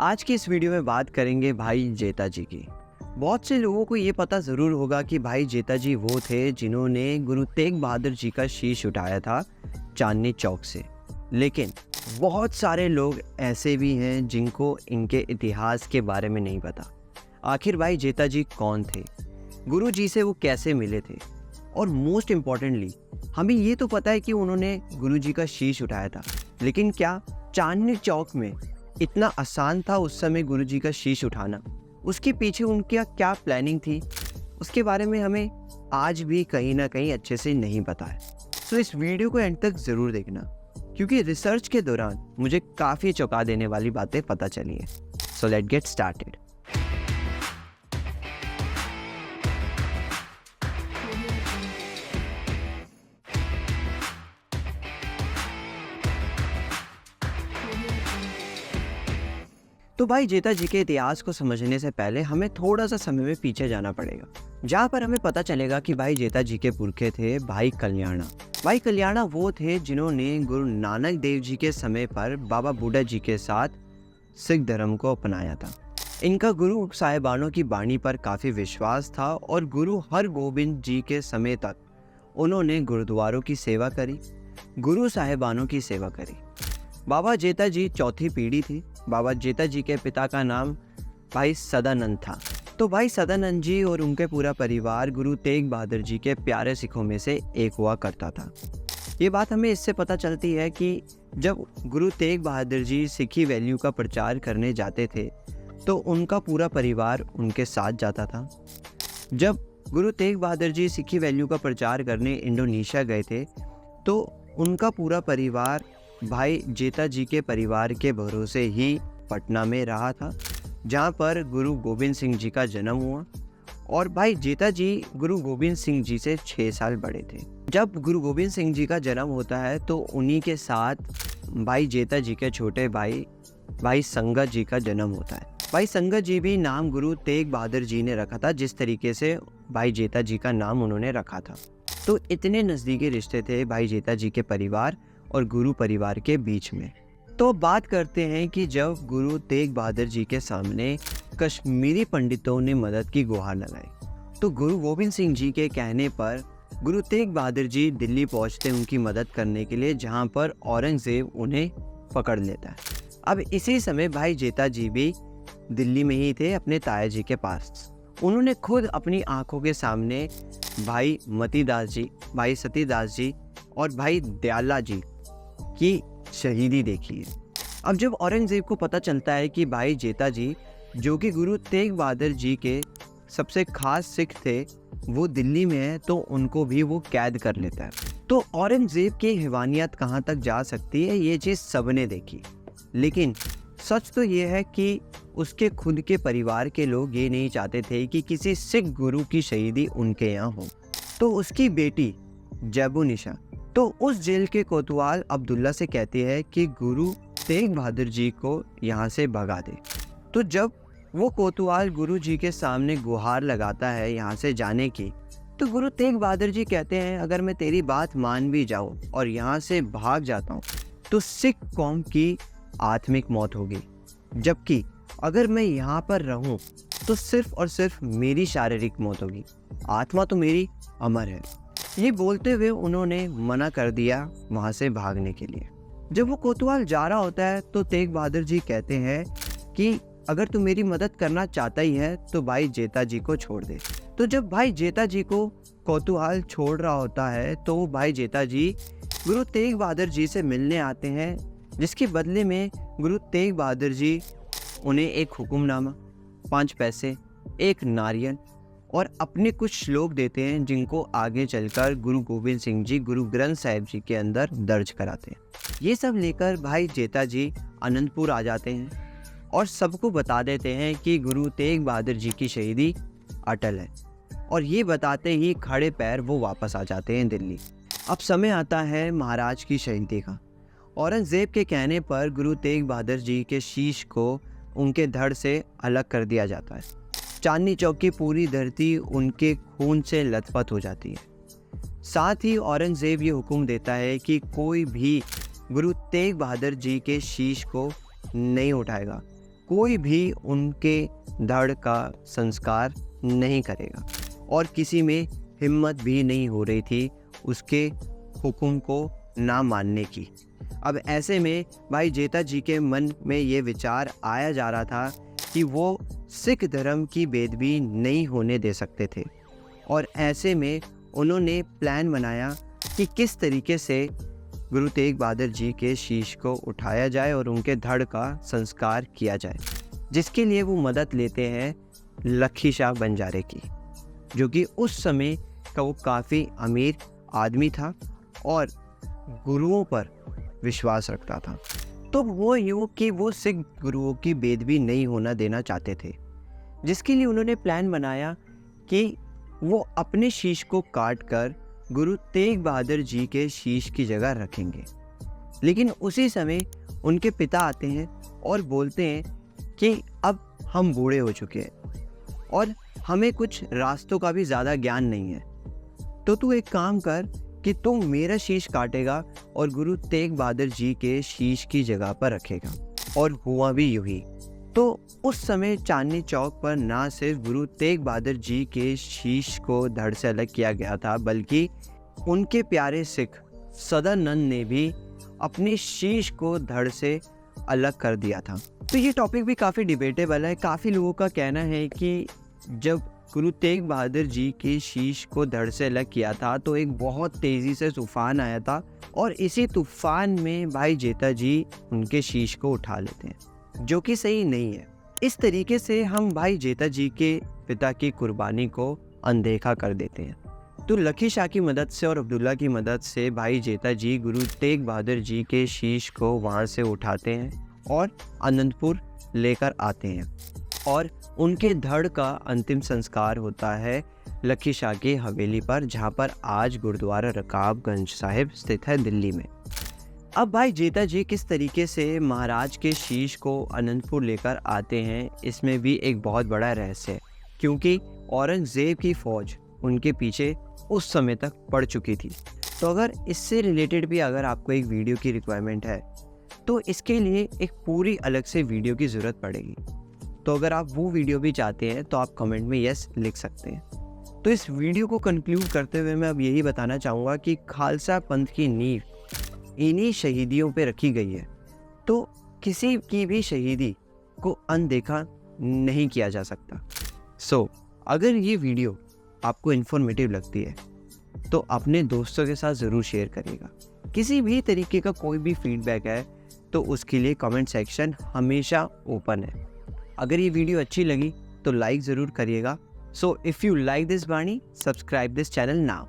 आज की इस वीडियो में बात करेंगे भाई जेता जी की। बहुत से लोगों को ये पता ज़रूर होगा कि भाई जेता जी वो थे जिन्होंने गुरु तेग बहादुर जी का शीश उठाया था चांदनी चौक से। लेकिन बहुत सारे लोग ऐसे भी हैं जिनको इनके इतिहास के बारे में नहीं पता। आखिर भाई जेता जी कौन थे, गुरु जी से वो कैसे मिले थे, और मोस्ट इम्पॉर्टेंटली हमें ये तो पता है कि उन्होंने गुरु जी का शीश उठाया था। लेकिन क्या चांदनी चौक में इतना आसान था उस समय गुरु जी का शीश उठाना? उसके पीछे उनकी क्या प्लानिंग थी, उसके बारे में हमें आज भी कहीं ना कहीं अच्छे से नहीं पता है। तो इस वीडियो को एंड तक ज़रूर देखना, क्योंकि रिसर्च के दौरान मुझे काफ़ी चौंका देने वाली बातें पता चली हैं। So let get started. तो भाई जेता जी के इतिहास को समझने से पहले हमें थोड़ा सा समय में पीछे जाना पड़ेगा, जहाँ पर हमें पता चलेगा कि भाई जेता जी के पुरखे थे भाई कल्याणा। भाई कल्याणा वो थे जिन्होंने गुरु नानक देव जी के समय पर बाबा बुड्ढा जी के साथ सिख धर्म को अपनाया था। इनका गुरु साहिबानों की बाणी पर काफ़ी विश्वास था और गुरु हरगोबिंद जी के समय तक उन्होंने गुरुद्वारों की सेवा करी, गुरु साहिबानों की सेवा करी। बाबा जेता जी चौथी पीढ़ी थी। बाबा जेता जी के पिता का नाम भाई सदानंद था। तो भाई सदानंद जी और उनके पूरा परिवार गुरु तेग बहादुर जी के प्यारे सिखों में से एक हुआ करता था। ये बात हमें इससे पता चलती है कि जब गुरु तेग बहादुर जी सिखी वैल्यू का प्रचार करने जाते थे तो उनका पूरा परिवार उनके साथ जाता था। जब गुरु तेग बहादुर जी सिखी वैल्यू का प्रचार करने इंडोनेशिया गए थे तो उनका पूरा परिवार भाई जेता जी के परिवार के भरोसे ही पटना में रहा था, जहाँ पर गुरु गोविंद सिंह जी का जन्म हुआ। और भाई जेता जी गुरु गोविंद सिंह जी से 6 साल बड़े थे। जब गुरु गोविंद सिंह जी का जन्म होता है तो उन्हीं के साथ भाई जेता जी के छोटे भाई भाई संगत जी का जन्म होता है। भाई संगत जी भी नाम गुरु तेग बहादुर जी ने रखा था, जिस तरीके से भाई जेता जी का नाम उन्होंने रखा था। तो इतने नज़दीकी रिश्ते थे भाई जेता जी के परिवार और गुरु परिवार के बीच में। तो बात करते हैं कि जब गुरु तेग बहादुर जी के सामने कश्मीरी पंडितों ने मदद की गुहार लगाई तो गुरु गोविंद सिंह जी के कहने पर गुरु तेग बहादुर जी दिल्ली पहुंचते उनकी मदद करने के लिए, जहां पर औरंगजेब उन्हें पकड़ लेता है। अब इसी समय भाई जेता जी भी दिल्ली में ही थे अपने ताया जी के पास। उन्होंने खुद अपनी आंखों के सामने भाई मतीदास जी, भाई सतीदास जी और भाई दयाला जी की शहीदी देखी है। अब जब औरंगजेब को पता चलता है कि भाई जेता जी, जो कि गुरु तेग बहादुर जी के सबसे खास सिख थे, वो दिल्ली में है, तो उनको भी वो कैद कर लेता है। तो औरंगजेब की हैवानियत कहाँ तक जा सकती है, ये चीज़ सबने देखी। लेकिन सच तो ये है कि उसके खुद के परिवार के लोग ये नहीं चाहते थे कि किसी सिख गुरु की शहीदी उनके यहाँ हो। तो उसकी बेटी जैबुनिशा तो उस जेल के कोतवाल अब्दुल्ला से कहती है कि गुरु तेग बहादुर जी को यहाँ से भगा दे। तो जब वो कोतवाल गुरु जी के सामने गुहार लगाता है यहाँ से जाने की, तो गुरु तेग बहादुर जी कहते हैं, अगर मैं तेरी बात मान भी जाऊँ और यहाँ से भाग जाता हूँ तो सिख कौम की आत्मिक मौत होगी, जबकि अगर मैं यहाँ पर रहूँ तो सिर्फ और सिर्फ मेरी शारीरिक मौत होगी, आत्मा तो मेरी अमर है। ये बोलते हुए उन्होंने मना कर दिया वहाँ से भागने के लिए। जब वो कोतवाल जा रहा होता है तो तेग बहादुर जी कहते हैं कि अगर तू मेरी मदद करना चाहता ही है तो भाई जेता जी को छोड़ दे। तो जब भाई जेता जी को कोतवाल छोड़ रहा होता है तो भाई जेता जी गुरु तेग बहादुर जी से मिलने आते हैं, जिसके बदले में गुरु तेग बहादुर जी उन्हें एक हुक्मनामा, 5 पैसे, एक नारियल और अपने कुछ श्लोक देते हैं, जिनको आगे चलकर गुरु गोविंद सिंह जी गुरु ग्रंथ साहिब जी के अंदर दर्ज कराते हैं। ये सब लेकर भाई जेता जी आनंदपुर आ जाते हैं और सबको बता देते हैं कि गुरु तेग बहादुर जी की शहीदी अटल है, और ये बताते ही खड़े पैर वो वापस आ जाते हैं दिल्ली। अब समय आता है महाराज की शहीदी का। औरंगजेब के कहने पर गुरु तेग बहादुर जी के शीश को उनके धड़ से अलग कर दिया जाता है। चांदनी चौक की पूरी धरती उनके खून से लथपथ हो जाती है। साथ ही औरंगजेब ये हुक्म देता है कि कोई भी गुरु तेग बहादुर जी के शीश को नहीं उठाएगा, कोई भी उनके धड़ का संस्कार नहीं करेगा और किसी में हिम्मत भी नहीं हो रही थी उसके हुक्म को ना मानने की। अब ऐसे में भाई जेठा जी के मन में ये विचार आया जा रहा था कि वो सिख धर्म की बेदबी नहीं होने दे सकते थे और ऐसे में उन्होंने प्लान बनाया कि किस तरीके से गुरु तेग बहादुर जी के शीश को उठाया जाए और उनके धड़ का संस्कार किया जाए, जिसके लिए वो मदद लेते हैं लखी शाह बंजारे की, जो कि उस समय का वो काफ़ी अमीर आदमी था और गुरुओं पर विश्वास रखता था। तो वो यूँ कि वो सिख गुरुओं की बेदबी नहीं होना देना चाहते थे, जिसके लिए उन्होंने प्लान बनाया कि वो अपने शीश को काट कर गुरु तेग बहादुर जी के शीश की जगह रखेंगे। लेकिन उसी समय उनके पिता आते हैं और बोलते हैं कि अब हम बूढ़े हो चुके हैं और हमें कुछ रास्तों का भी ज़्यादा ज्ञान नहीं है, तो तू एक काम कर कि तू मेरा शीश काटेगा और गुरु तेग बहादुर जी के शीश की जगह पर रखेगा। और हुआ भी यूं ही। तो उस समय चांदनी चौक पर ना सिर्फ गुरु तेग बहादुर जी के शीश को धड़ से अलग किया गया था, बल्कि उनके प्यारे सिख सदानंद ने भी अपने शीश को धड़ से अलग कर दिया था। तो ये टॉपिक भी काफ़ी डिबेटेबल है। काफ़ी लोगों का कहना है कि जब गुरु तेग बहादुर जी के शीश को धड़ से अलग किया था तो एक बहुत तेज़ी से तूफान आया था और इसी तूफान में भाई जेठा जी उनके शीश को उठा लेते हैं, जो कि सही नहीं है। इस तरीके से हम भाई जेठा जी के पिता की कुर्बानी को अनदेखा कर देते हैं। तो लखी शाह की मदद से और अब्दुल्ला की मदद से भाई जेठा जी गुरु तेग बहादुर जी के शीश को वहाँ से उठाते हैं और आनंदपुर लेकर आते हैं और उनके धड़ का अंतिम संस्कार होता है लखी शाह की हवेली पर, जहाँ पर आज गुरुद्वारा रकाबगंज साहिब स्थित है दिल्ली में। अब भाई जेठा जी किस तरीके से महाराज के शीश को आनंदपुर लेकर आते हैं, इसमें भी एक बहुत बड़ा रहस्य है, क्योंकि औरंगज़ेब की फ़ौज उनके पीछे उस समय तक पड़ चुकी थी। तो अगर इससे रिलेटेड भी अगर आपको एक वीडियो की रिक्वायरमेंट है तो इसके लिए एक पूरी अलग से वीडियो की ज़रूरत पड़ेगी। तो अगर आप वो वीडियो भी चाहते हैं तो आप कमेंट में यस लिख सकते हैं। तो इस वीडियो को कंक्लूड करते हुए मैं अब यही बताना चाहूँगा कि खालसा पंथ की नींव इन्हीं शहीदियों पे रखी गई है, तो किसी की भी शहीदी को अनदेखा नहीं किया जा सकता। सो अगर ये वीडियो आपको इन्फॉर्मेटिव लगती है तो अपने दोस्तों के साथ ज़रूर शेयर करिएगा। किसी भी तरीके का कोई भी फीडबैक है तो उसके लिए कमेंट सेक्शन हमेशा ओपन है। अगर ये वीडियो अच्छी लगी तो लाइक ज़रूर करिएगा। So if you like this वाणी, सब्सक्राइब दिस चैनल नाउ।